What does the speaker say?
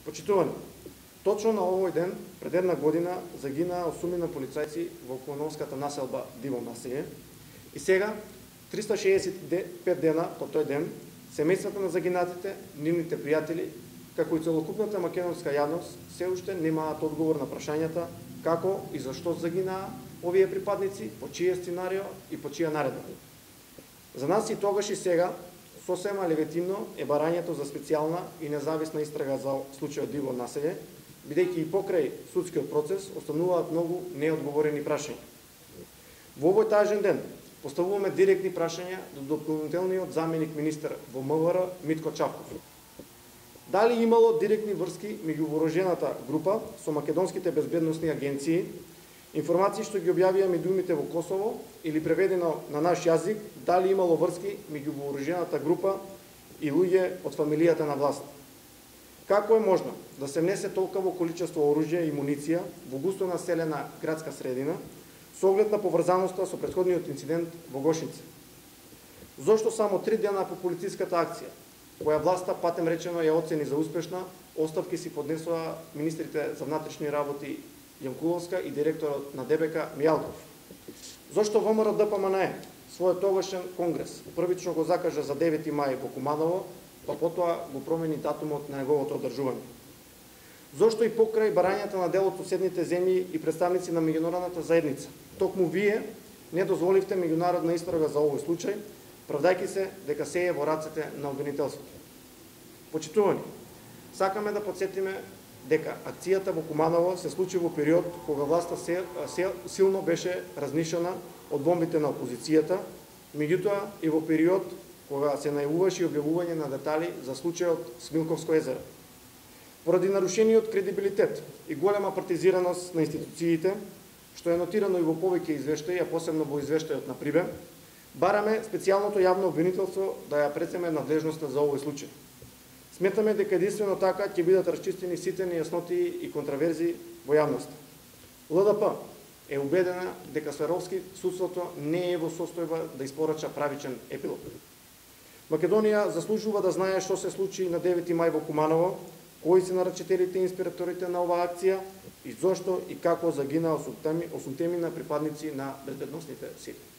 Почитувани, точно на овој ден, пред една година, загина 8 полицајци во Куановската населба Диво населје и сега, 365 дена по тој ден, семејствата на загинатите, нивните пријатели, како и целокупната македонска јавност, се уште немаат одговор на прашањата како и зашто загинаа овие припадници, по чие сценарио и по чија наредба. За нас и тогаш и сега, сосема легитимно е барањето за специјална и независна истрага за случајот Диво населје, бидејќи и покрај судскиот процес остануваат многу неодговорени прашања. Во овој тажен ден поставуваме директни прашања до дополнителниот заменик министер во МВР Митко Чавков. Дали имало директни врски меѓу вооружената група со македонските безбедносни агенции, информации што ги објавија медиумите во Косово или преведено на наш јазик, дали имало врски меѓу вооружената група и луѓе од фамилијата на власт? Како е можно да се внесе толково количество оружје и муниција во густо населена градска средина со оглед на поврзаноста со претходниот инцидент во Гошице? Зошто само 3 дена по полициската акција, која власта патем речено ја оцени за успешна, оставки си поднесоа министрите за внатрешни работи Јанкуловска и директорот на ДБК Мијалков? Зошто ВМРО ДПМНЕ својот тогашен конгрес првично го закажа за 9 мај во Куманово, па потоа го промени датумот на неговото одржување? Зошто и покрај барањата на дел од соседните земји и представници на меѓународната заедница, токму вие не дозволивте меѓународна истрага за овој случај, правдајќи се дека се е во рацете на обвинителството? Почитувани, сакаме да подсетиме дека акцијата во Куманово се случи во период кога власта силно беше разнишена од бомбите на опозицијата, меѓутоа и во период кога се најавуваше објавување на детали за случајот Смилковско езеро. Поради нарушениот кредибилитет и голема партизираност на институциите, што е нотирано и во повеќе извештаи, а посебно во извештајот на Прибе, бараме специјалното јавно обвинителство да ја преземе надлежноста за овој случај. Сметаме дека единствено така ќе бидат расчистени сите нејасноти и контраверзии во јавноста. ЛДП е убедена дека Сверовски судството не е во состојба да испорача правичен епилог. Македонија заслужува да знае што се случи на 9 мај во Куманово, кои се нарачителите и инспираторите на оваа акција и зошто и како загинаа 8 припадници на безбедносните сили.